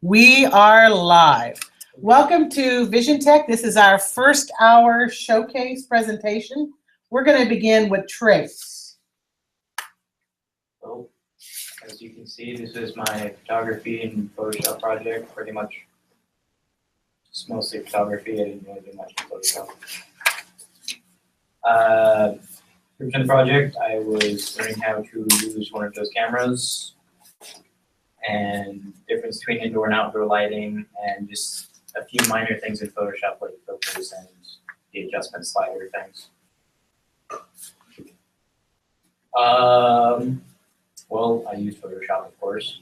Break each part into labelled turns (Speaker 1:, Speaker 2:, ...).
Speaker 1: We are live. Welcome to Vision Tech. This is our first hour showcase presentation. We're going to begin with Trace.
Speaker 2: So, as you can see, this is my photography and Photoshop project. Pretty much, it's mostly photography. I didn't really do much in Photoshop. For the project, I was learning how to use one of those cameras and difference between indoor and outdoor lighting and just a few minor things in Photoshop like filters and the adjustment slider things. Well, I use Photoshop, of course,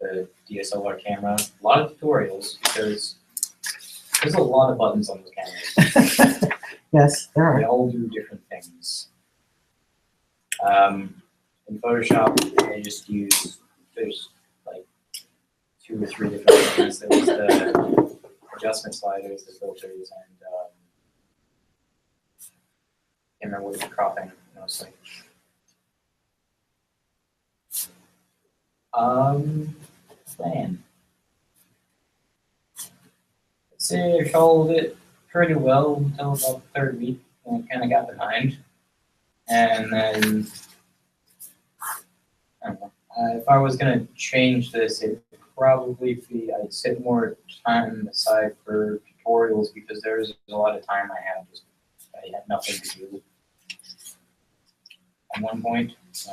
Speaker 2: the DSLR camera, a lot of tutorials because there's a lot of buttons on those cameras.
Speaker 1: Yes, there are.
Speaker 2: They all do different things. In Photoshop, I just use, there's like 2 or 3 different things. There's the adjustment sliders, the filters, and I can't remember what it's cropping mostly. Plan. I'd say I followed it pretty well until about the 3rd week, and I kind of got behind. And then, I don't know, if I was going to change this, it'd probably be I'd set more time aside for tutorials because there's a lot of time I had nothing to do at one point. So,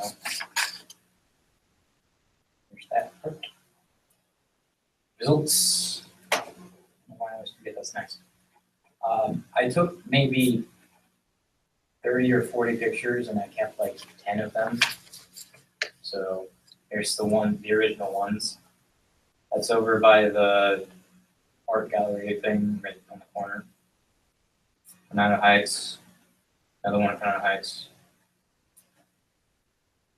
Speaker 2: there's that part. Results. I don't know why I always forget that's next. I took maybe 30 or 40 pictures and I kept like 10 of them. So here's the original ones. That's over by the art gallery thing right on the corner. Banana Heights, another one at Banana Heights.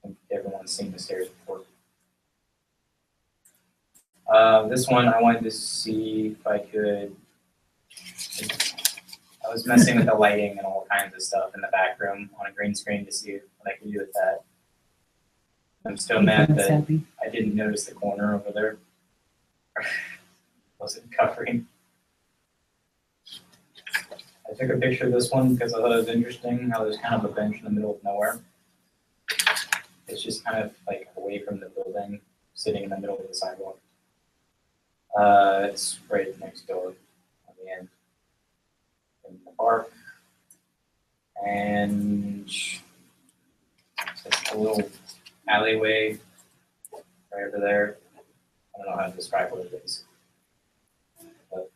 Speaker 2: I think everyone's seen the stairs before. This one I wanted to see if I could. I was messing with the lighting and all kinds of stuff in the back room on a green screen to see what I could do with that. I'm still mad that I didn't notice the corner over there. Wasn't covering. I took a picture of this one because I thought it was interesting how there's kind of a bench in the middle of nowhere. It's just kind of like away from the building, sitting in the middle of the sidewalk. It's right next door on the end in the park. And just a little alleyway right over there. I don't know how to describe what it is. But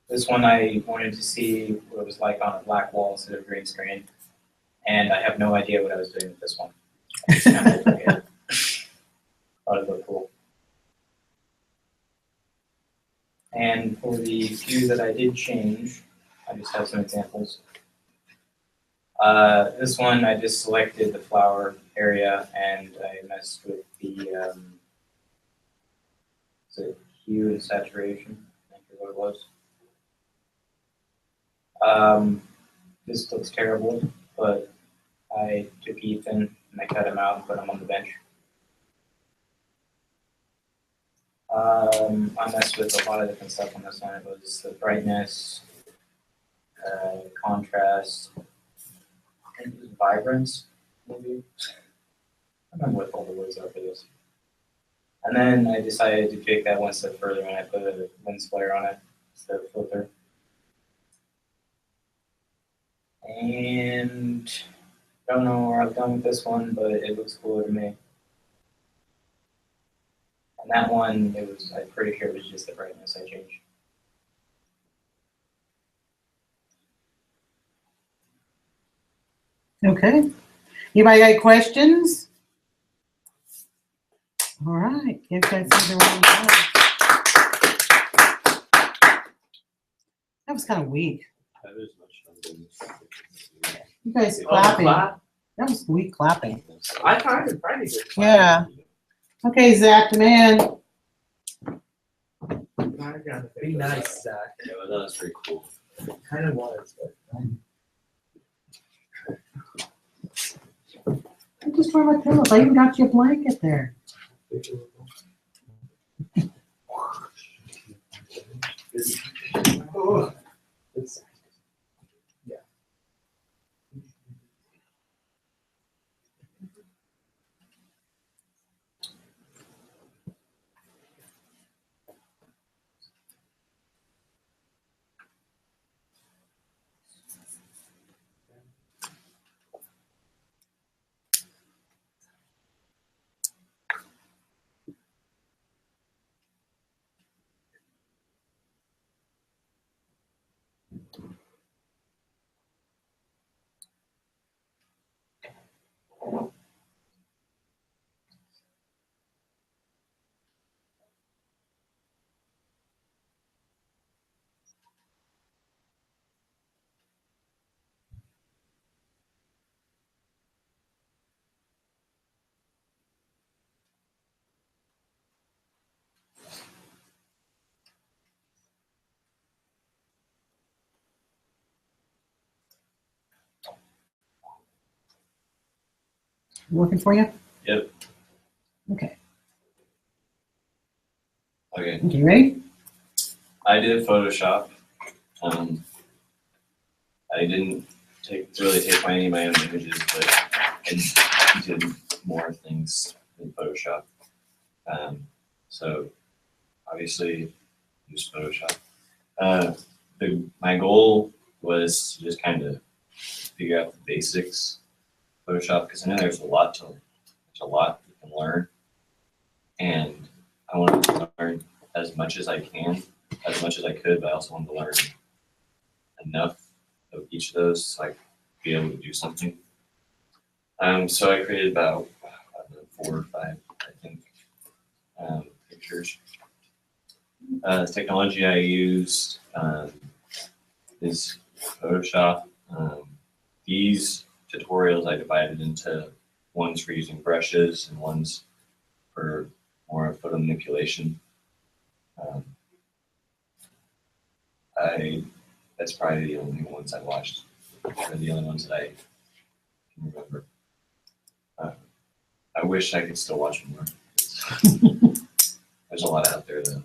Speaker 2: this one I wanted to see what it was like on a black wall instead of green screen. And I have no idea what I was doing with this one. I just kind of forget. Thought it looked cool. And for the few that I did change, I just have some examples. This one, I just selected the flower area and I messed with the hue and saturation, I think is what it was. This looks terrible, but I took Ethan and I cut him out and put him on the bench. I messed with a lot of different stuff on this one. It was the brightness, contrast, I think it was vibrance, maybe. I don't remember what all the words are for this. And then I decided to take that one step further and I put a lens flare on it instead of filter. And I don't know where I've gone with this one, but it looks cooler to me. And that one, I'm pretty sure it was just the brightness I changed.
Speaker 1: Okay. Anybody got questions? All right. Give guys the round of applause. That was kind of weak.
Speaker 3: That is much fun.
Speaker 1: You guys clapping. That was weak clapping.
Speaker 3: I tried to find it.
Speaker 1: Yeah. Okay, Zach, man.
Speaker 4: Be nice, Zach.
Speaker 3: Yeah, well, that was pretty cool.
Speaker 4: Kind of was, but.
Speaker 1: I just tore my pillows. I even got you a blanket there. Working for you?
Speaker 3: Yep.
Speaker 1: Okay.
Speaker 3: Okay.
Speaker 1: Okay, ready?
Speaker 3: I did Photoshop. I didn't really take any of my own images, but I did more things in Photoshop. So obviously use Photoshop. My goal was to just kind of figure out the basics of Photoshop, because I know there's a lot you can learn, and I wanted to learn as much as I can, as much as I could, but I also wanted to learn enough of each of those so I could be able to do something. So I created about, I don't know, 4 or 5, I think, pictures. The technology I used is Photoshop. These tutorials I divided into ones for using brushes and ones for more photo manipulation. That's probably the only ones I watched, or the only ones that I can remember. I wish I could still watch more. There's a lot out there though.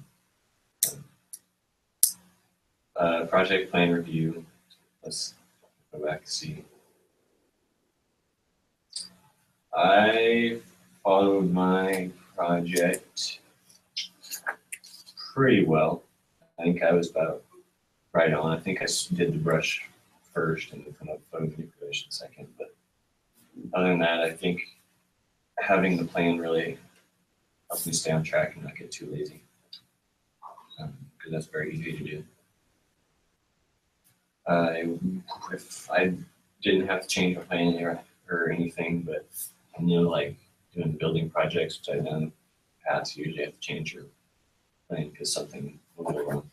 Speaker 3: Project plan review. Let's go back and see. I followed my project pretty well. I think I was about right on. I think I did the brush first and the photo manipulation second. But other than that, I think having the plan really helps me stay on track and not get too lazy, because that's very easy to do. If I didn't have to change my plan or anything, but I knew like doing building projects, which I've done in the past, you usually have to change your plan because something will go wrong.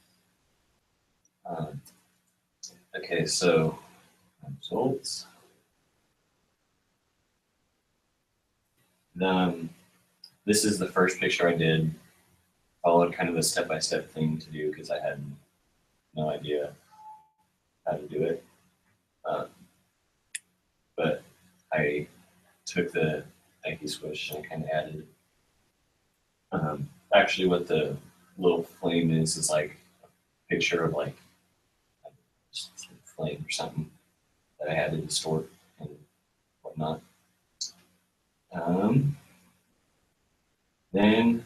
Speaker 3: Okay, so results. This is the first picture I did. Followed kind of a step-by-step thing to do because I had no idea how to do it. But I took the Nike swoosh and I kind of added. Actually, what the little flame is like a picture of like just a flame or something that I had to distort and whatnot. Then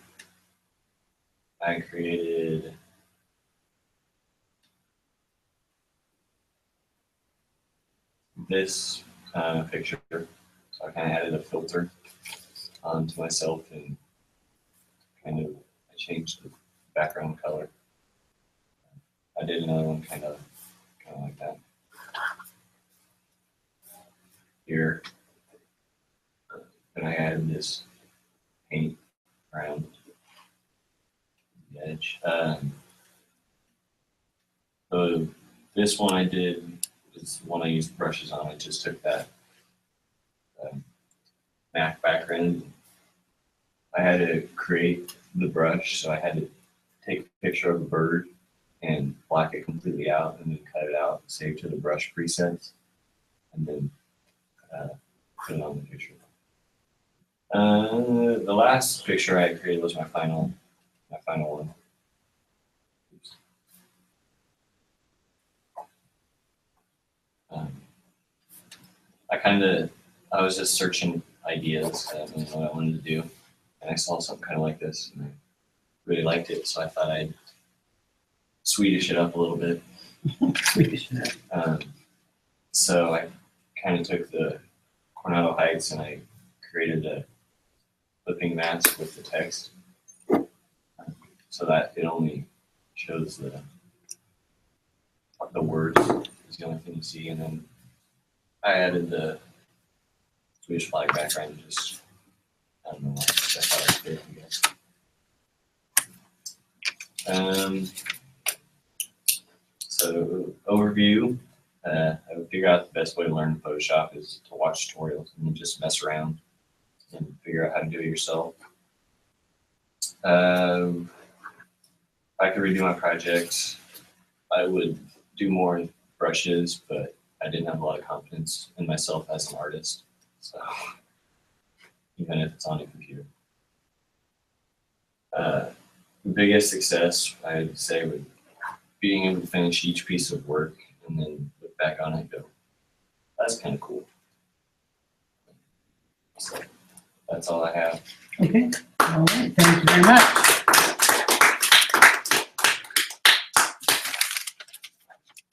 Speaker 3: I created this picture. So I kind of added a filter onto myself and kind of I changed the background color. I did another one kind of like that. Here, and I added this paint around the edge. So this one I did is the one I used brushes on. I just took that MAC background. I had to create the brush, so I had to take a picture of a bird and black it completely out and then cut it out, save to the brush presets, and then put it on the picture. The last picture I created was my final one. I was just searching ideas. I didn't know what I wanted to do, and I saw something kind of like this, and I really liked it, so I thought I'd Swedish it up a little bit.
Speaker 1: Swedish.
Speaker 3: So I kind of took the Coronado Heights and I created a flipping mask with the text, so that it only shows the the words is the only thing you see, and then I added the Swedish flag background. Just I don't know why. I thought it was good, I guess. So overview. I would figure out the best way to learn Photoshop is to watch tutorials and then just mess around and figure out how to do it yourself. If I could redo my project, I would do more brushes, but I didn't have a lot of confidence in myself as an artist. So even if it's on a computer. The biggest success I'd say would being able to finish each piece of work and then look back on it and go, that's kind of cool. So that's all I have.
Speaker 1: Okay, all right, thank you very much.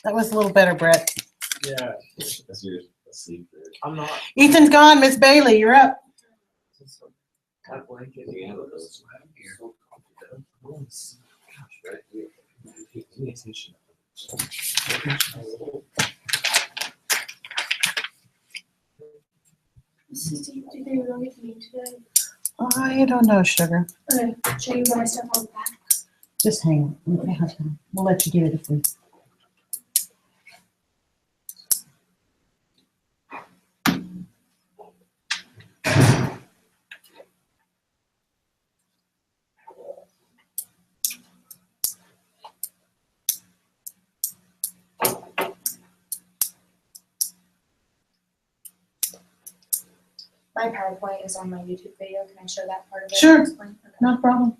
Speaker 1: That was a little better, Brett.
Speaker 4: Yeah,
Speaker 3: That's your sleep.
Speaker 4: I'm not.
Speaker 1: Ethan's gone, Miss Bailey, you're up.
Speaker 4: That blanket.
Speaker 3: You have those.
Speaker 4: So comfortable.
Speaker 3: Right here. Pay attention.
Speaker 5: Sister, do you think we're going to meet today?
Speaker 1: I don't know, sugar.
Speaker 5: Okay, show you my stuff on the back.
Speaker 1: Just hang on. Okay, have time. We'll let you get it if we.
Speaker 5: My PowerPoint is on my YouTube video. Can I show that part of it?
Speaker 1: Sure.
Speaker 5: Explain? Okay.
Speaker 1: No problem.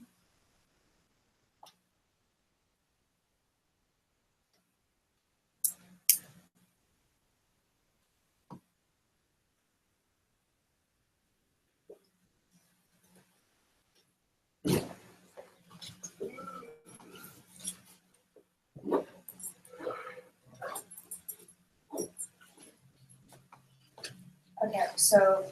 Speaker 5: Okay, so.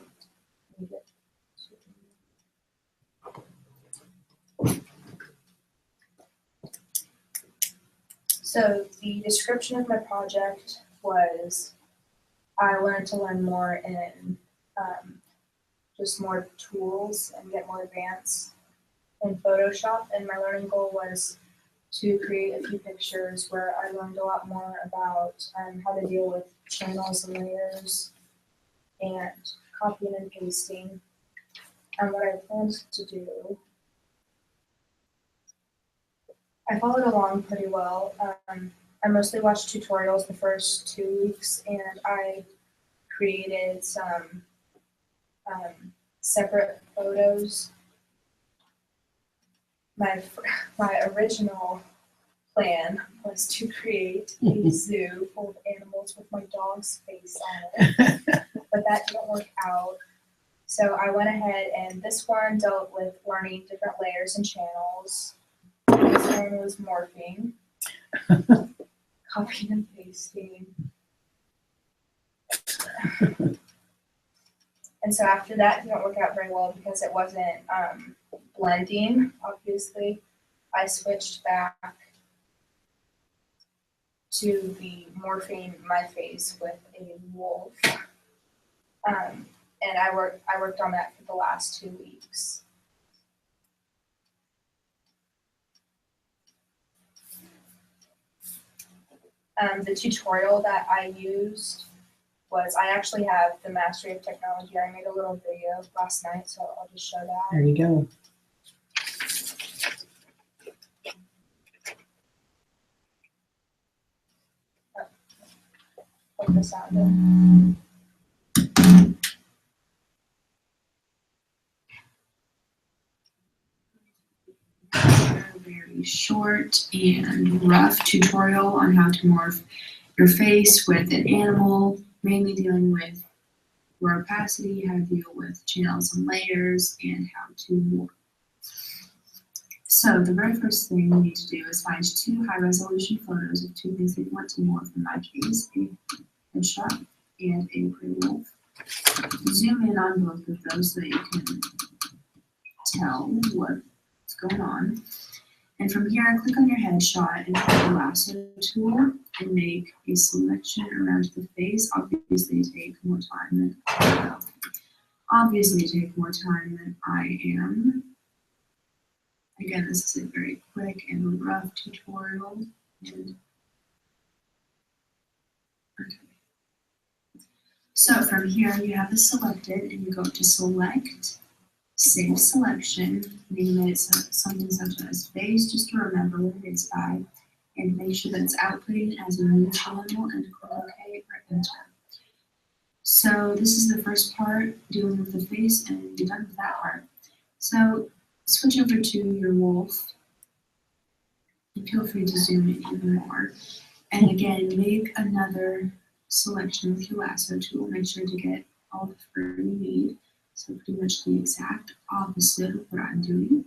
Speaker 5: So the description of my project was I wanted to learn more in just more tools and get more advanced in Photoshop. And my learning goal was to create a few pictures where I learned a lot more about how to deal with channels and layers and copying and pasting. And what I planned to do, I followed along pretty well. I mostly watched tutorials the first 2 weeks, and I created some separate photos. My original plan was to create a zoo full of animals with my dog's face on it, but that didn't work out. So I went ahead, and this one dealt with learning different layers and channels. This one was morphing, copying and pasting. And so after that didn't work out very well because it wasn't blending, obviously. I switched back to the morphing my face with a wolf. And I worked on that for the last 2 weeks. The tutorial that I used was, I actually have the Mastery of Technology. I made a little video last night, so I'll just show that.
Speaker 1: There you go.
Speaker 5: Put this out there.
Speaker 6: Very short and rough tutorial on how to morph your face with an animal, mainly dealing with opacity, how to deal with channels and layers, and how to morph. So the very first thing you need to do is find 2 high-resolution photos of 2 things that you want to morph. In my case, a headshot and a gray wolf. Zoom in on both of those so that you can tell what's going on. And from here, click on your headshot and click the lasso tool and make a selection around the face. Obviously take more time than I am. Again, this is a very quick and rough tutorial. And okay. So from here, you have this selected and you go to select, save selection, name it something such as face, just to remember what it is by, and make sure that it's outputting as a new channel and click OK or enter. So this is the first part, dealing with the face, and you're done with that part. So switch over to your wolf, and feel free to zoom in even more. And again, make another selection with your lasso tool. Make sure to get all the fur you need. So pretty much the exact opposite of what I'm doing.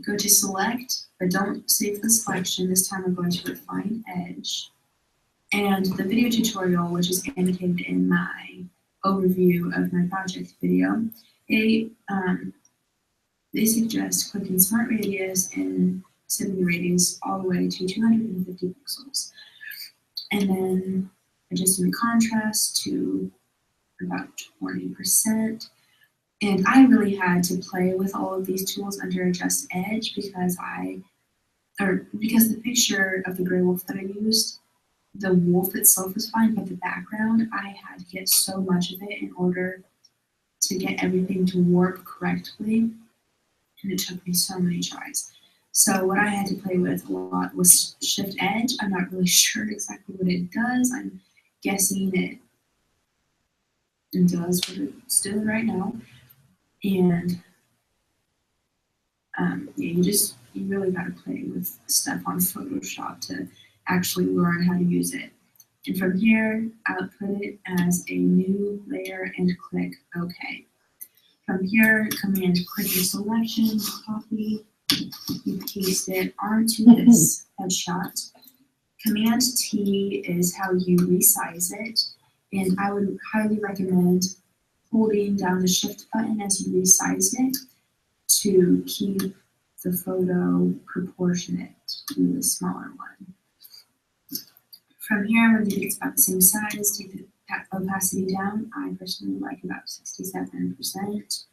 Speaker 6: Go to select, but don't save the selection. This time I'm going to refine edge. And the video tutorial, which is indicated in my overview of my project video, they suggest clicking Smart Radius and setting the radius all the way to 250 pixels. And then adjusting the contrast to about 20%. And I really had to play with all of these tools under Adjust Edge because the picture of the gray wolf that I used, the wolf itself was fine, but the background, I had to get so much of it in order to get everything to warp correctly. And it took me so many tries. So what I had to play with a lot was Shift Edge. I'm not really sure exactly what it does. I'm guessing it does what it's doing right now. And yeah, you really got to play with stuff on Photoshop to actually learn how to use it. And from here, output it as a new layer and click OK. From here, Command click your selection, copy, you paste it onto this headshot. Command T is how you resize it, and I would highly recommend holding down the Shift button as you resize it to keep the photo proportionate to the smaller one. From here, when it's about the same size, take the opacity down. I personally like about 67%.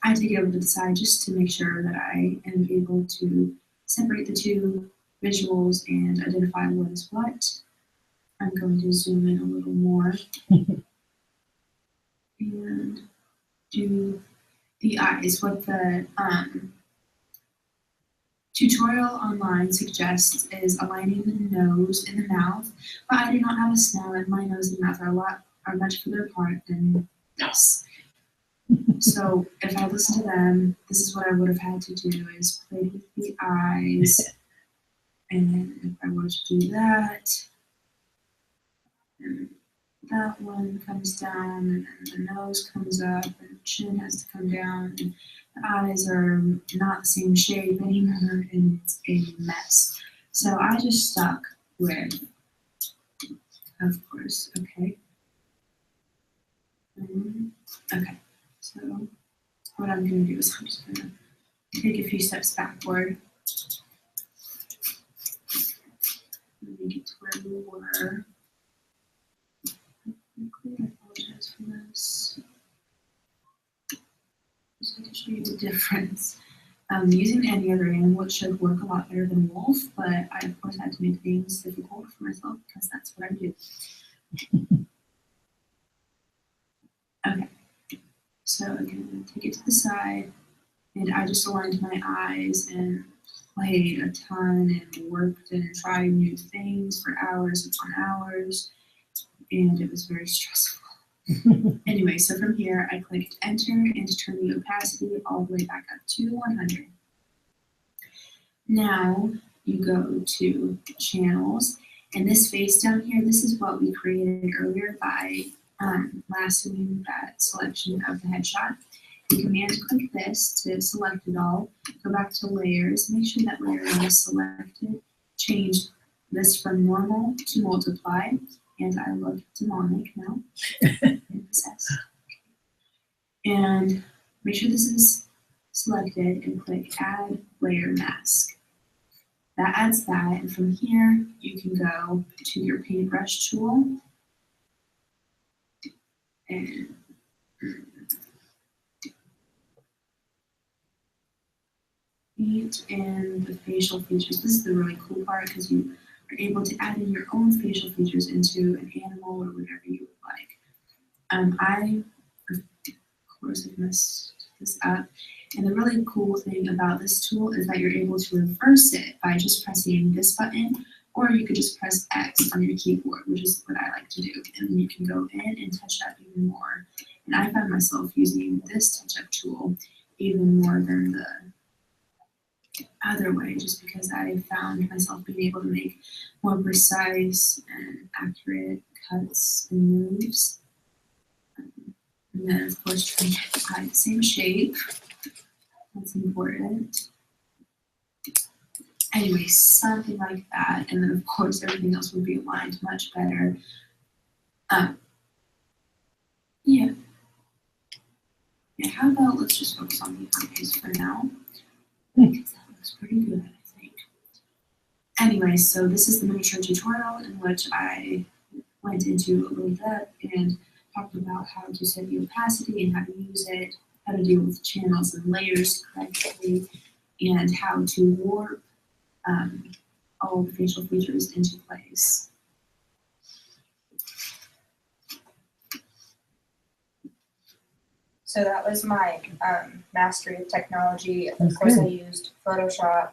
Speaker 6: I take it over to the side just to make sure that I am able to separate the two visuals and identify what is what. I'm going to zoom in a little more and do the eyes. What the tutorial online suggests is aligning the nose and the mouth, but I do not have a snout, and my nose and mouth are much further apart than this. So if I listen to them, this is what I would have had to do, is play with the eyes. And if I were to do that, and that one comes down, and then the nose comes up, and the chin has to come down, and the eyes are not the same shape anymore, and it's a mess. So I just stuck with, of course, okay. Okay, so what I'm going to do is I'm just going to take a few steps backward. Let me get to where we were. I apologize for this. Just to show you the difference. Using any other animal, it should work a lot better than wolf, but I of course had to make things difficult for myself because that's what I do. Okay, so again, I'm going to take it to the side, and I just aligned my eyes and played a ton and worked and tried new things for hours upon hours, and it was very stressful. Anyway, so from here, I clicked enter and turn the opacity all the way back up to 100. Now you go to channels, and this face down here, this is what we created earlier by lassoing that selection of the headshot. You command click this to select it all, go back to layers, make sure that layer is selected, change this from normal to multiply, and I look demonic now. And make sure this is selected and click add layer mask. that adds that, and from here you can go to your paintbrush tool and paint in the facial features. This is the really cool part because you are able to add in your own facial features into an animal or whatever you would like. I, of course, have messed this up. And the really cool thing about this tool is that you're able to reverse it by just pressing this button, or you could just press X on your keyboard, which is what I like to do. And then you can go in and touch up even more. And I find myself using this touch-up tool even more than the other way, just because I found myself being able to make more precise and accurate cuts and moves. And then, of course, trying to apply the same shape. That's important. Anyway, something like that. And then, of course, everything else would be aligned much better. Yeah, how about let's just focus on the eyes for now. Because that looks pretty good, I think. Anyway, so this is the miniature tutorial in which I went into a little depth and talked about how to set the opacity and how to use it, how to deal with channels and layers correctly, and how to warp all the facial features into place.
Speaker 5: So that was my mastery of technology.
Speaker 1: That's
Speaker 5: Of course,
Speaker 1: good.
Speaker 5: I used Photoshop,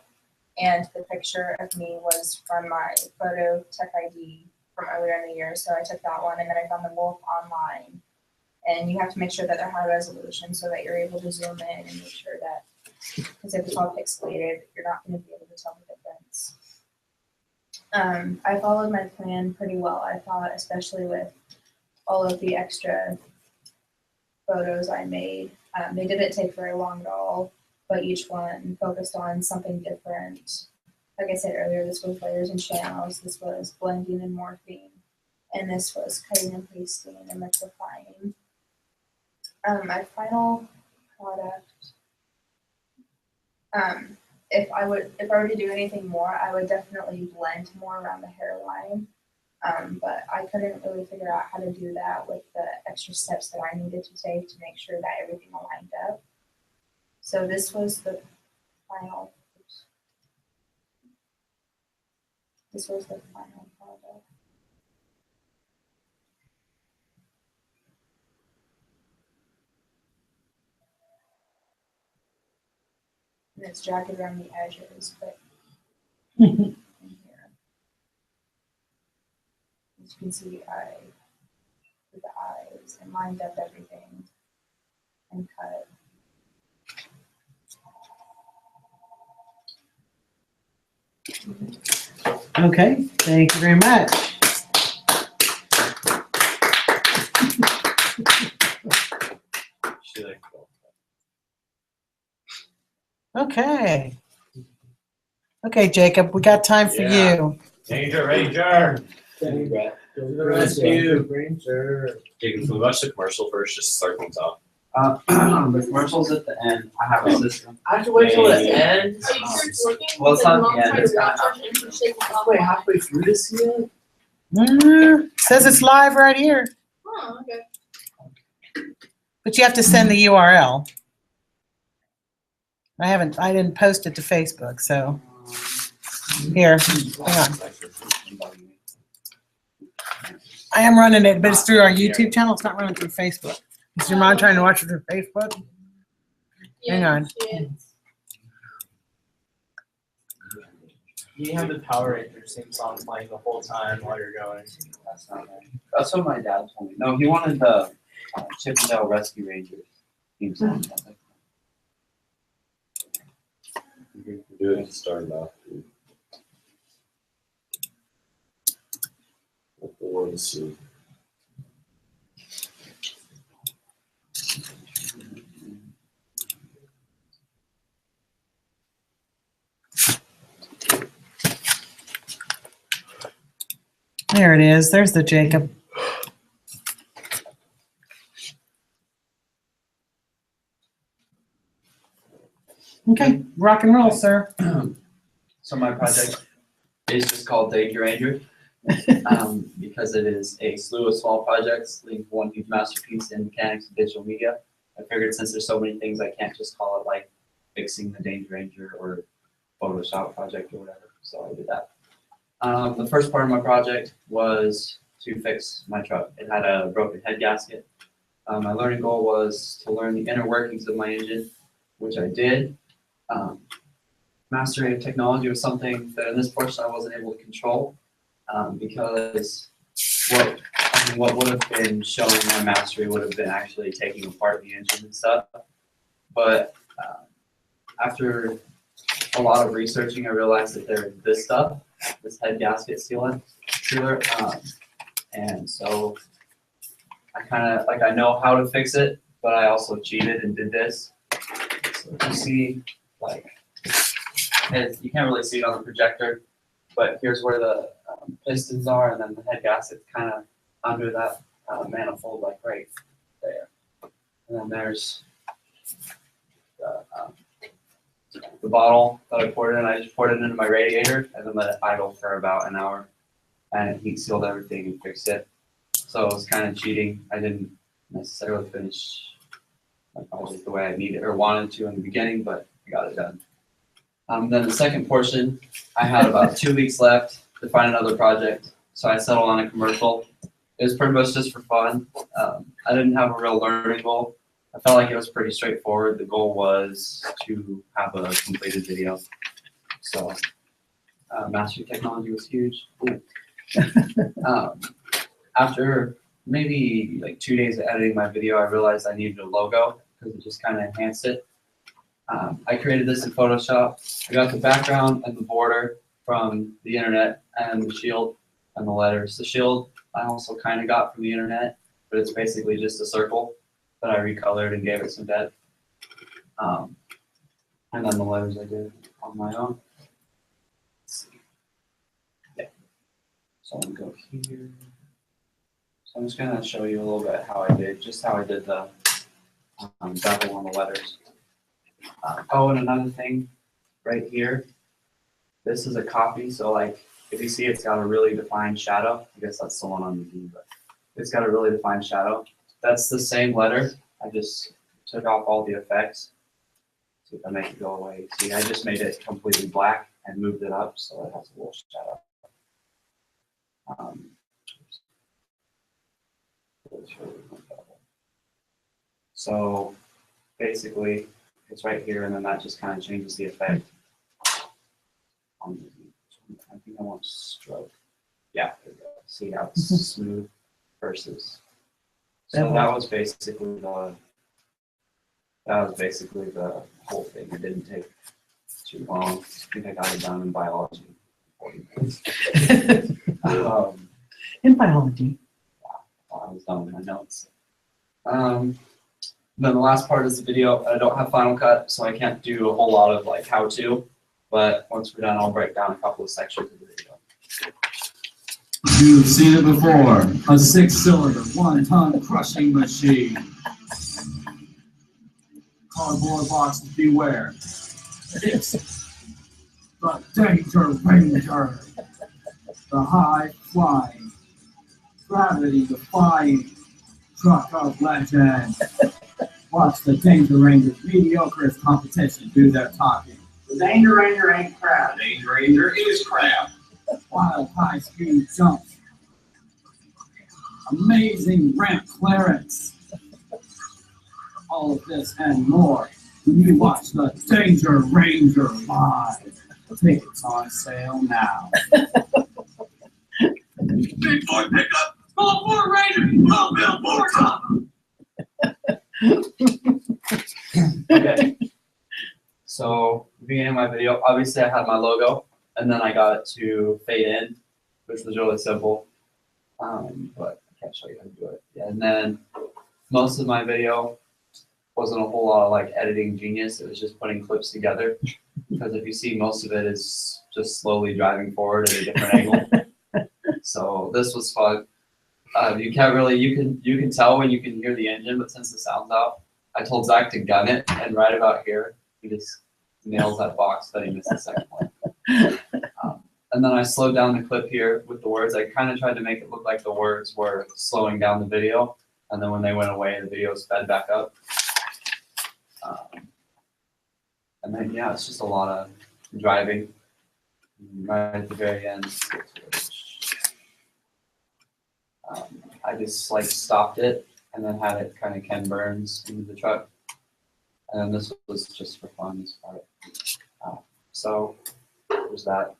Speaker 5: and the picture of me was from my photo tech ID from earlier in the year. So I took that one, and then I found the wolf online. And you have to make sure that they're high resolution so that you're able to zoom in and make sure that, because if it's all pixelated, you're not going to be able to tell the difference. I followed my plan pretty well, I thought, especially with all of the extra photos I made. They didn't take very long at all, but each one focused on something different. Like I said earlier, this was layers and channels, this was blending and morphing, and this was cutting and pasting and liquefying. My final product, if I were to do anything more, I would definitely blend more around the hairline. But I couldn't really figure out how to do that with the extra steps that I needed to take to make sure that everything aligned up. So this was the final, product. And it's jagged around the edges, but in here. As you can see, I did the eyes and lined up everything and cut.
Speaker 1: Okay, thank you very much.
Speaker 3: She like,
Speaker 1: Okay. Okay, Jacob, we got time for
Speaker 3: Yeah.
Speaker 1: you.
Speaker 3: Danger Ranger.
Speaker 4: Go to the
Speaker 3: Rescue.
Speaker 4: Ranger.
Speaker 3: Jacob, can we watch the commercial first, just to start things off?
Speaker 7: The commercial's at the end. I have a system.
Speaker 4: I have to wait till the end.
Speaker 8: Are you sure it's working?
Speaker 7: Well, it's
Speaker 8: Because
Speaker 7: not
Speaker 8: Mom's
Speaker 7: the end,
Speaker 8: trying
Speaker 7: it's
Speaker 8: to watch
Speaker 7: not
Speaker 8: it and she's shaking off.
Speaker 4: Wait, halfway through this yet?
Speaker 1: Says it's live right here,
Speaker 8: Oh, okay.
Speaker 1: but you have to send the URL. I didn't post it to Facebook, so here, hang on. I am running it, but it's through our YouTube channel. It's not running through Facebook. Is your mom trying to watch it through Facebook? Hang
Speaker 8: Yeah,
Speaker 1: on.
Speaker 8: she is.
Speaker 4: You have the Power Rangers theme song playing the whole time while you're going.
Speaker 7: That's not right. That's what my dad told me. No, he wanted the Chip and Dale Rescue Rangers theme song.
Speaker 3: You can do it to start off. Let's see.
Speaker 1: There it is. There's the Jacob. Okay, rock and roll, sir.
Speaker 7: So my project is just called Danger Ranger, because it is a slew of small projects leading to one huge masterpiece in mechanics and digital media. I figured since there's so many things, I can't just call it like fixing the Danger Ranger or Photoshop project or whatever. So I did that. The first part of my project was to fix my truck. It had a broken head gasket. My learning goal was to learn the inner workings of my engine, which I did. Mastery of technology was something that in this portion I wasn't able to control, because what would have been showing my mastery would have been actually taking apart the engine and stuff. But after a lot of researching, I realized that there's this stuff, this head gasket sealer, and so I kind of I know how to fix it, but I also cheated and did this. So you see, you can't really see it on the projector, but here's where the pistons are, and then the head gasket's kind of under that manifold, right there. And then there's the bottle that I poured in. I just poured it into my radiator and then let it idle for about an hour, and it heat sealed everything and fixed it. So it was kind of cheating. I didn't necessarily finish my project the way I needed or wanted to in the beginning, but I got it done. Then the second portion, I had about 2 weeks left to find another project, so I settled on a commercial. It was pretty much just for fun. I didn't have a real learning goal. I felt like it was pretty straightforward. The goal was to have a completed video. So mastery technology was huge. After maybe 2 days of editing my video, I realized I needed a logo because it just kind of enhanced it. I created this in Photoshop. I got the background and the border from the internet and the shield and the letters. The shield I also kind of got from the internet, but it's basically just a circle that I recolored and gave it some depth. And then the letters I did on my own. Let's see. Yeah. So I'm gonna go here. So I'm just gonna show you a little bit how I did the bevel on the letters. Oh, and another thing, right here, this is a copy. So if you see, it's got a really defined shadow. I guess that's the one on the view, but it's got a really defined shadow. That's the same letter. I just took off all the effects. See if I make it go away. See, I just made it completely black and moved it up so it has a little shadow. So basically, it's right here, and then that just kind of changes the effect. I think I want stroke. Yeah, there we go. See how it's smooth versus. So that was basically the whole thing. It didn't take too long. I think I got it done in biology. 40 minutes.
Speaker 1: In biology.
Speaker 7: I was done with my notes. Then the last part is the video. I don't have Final Cut, so I can't do a whole lot of how to, but once we're done, I'll break down a couple of sections of the video.
Speaker 9: You've seen it before, a 6-cylinder, 1-ton crushing machine. Cardboard boxes beware. It's the Danger Ranger, the high-flying, gravity-defying truck of legend. Watch the Danger Rangers mediocreest competition do their talking.
Speaker 10: The Danger Ranger ain't crap. The Danger Ranger is crap.
Speaker 9: Wild high-speed jumps. Amazing ramp clearance. All of this and more when you watch the Danger Ranger live. Tickets on sale now.
Speaker 10: Big boy pickup. Call for Ranger. Call Bill Bortop.
Speaker 7: Okay. So beginning of my video, obviously I had my logo, and then I got it to fade in, which was really simple. But I can't show you how to do it. Yeah, and then most of my video wasn't a whole lot of editing genius. It was just putting clips together. Because if you see, most of it is just slowly driving forward at a different angle. So this was fun. You can't really, you can tell when you can hear the engine, but since the sound's out, I told Zach to gun it, and right about here, he just nails that box, but he missed the second one. And then I slowed down the clip here with the words. I kind of tried to make it look like the words were slowing down the video. And then when they went away, the video sped back up. And then, yeah, it's just a lot of driving. Right at the very end, I just like stopped it and then had it kind of Ken Burns into the truck. And then this was just for fun, this part. So there's that.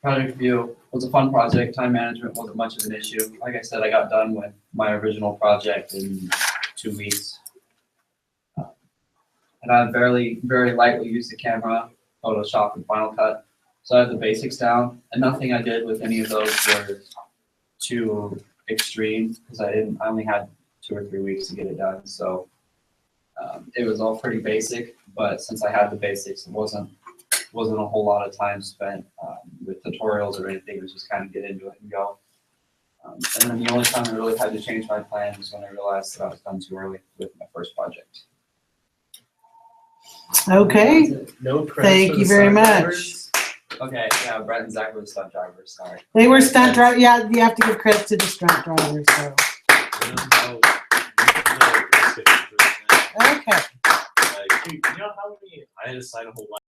Speaker 7: Project review was a fun project. Time management wasn't much of an issue. Like I said, I got done with my original project in 2 weeks. And I very lightly used the camera, Photoshop, and Final Cut. So I have the basics down, and nothing I did with any of those were too extreme because I only had 2 or 3 weeks to get it done. So it was all pretty basic, but since I had the basics, it wasn't a whole lot of time spent with tutorials or anything. It was just kind of get into it and go. And then the only time I really had to change my plan was when I realized that I was done too early with my first project.
Speaker 1: Okay,
Speaker 4: No credits
Speaker 1: thank
Speaker 4: for
Speaker 1: you
Speaker 4: the
Speaker 1: very
Speaker 4: stunt
Speaker 1: much.
Speaker 4: drivers?
Speaker 7: Okay, yeah, Brett and Zach were the stunt drivers, sorry.
Speaker 1: They were stunt driver. Yeah, you have to give credit to the stunt drivers. So okay.
Speaker 3: You know how many? I had to sign a whole lot.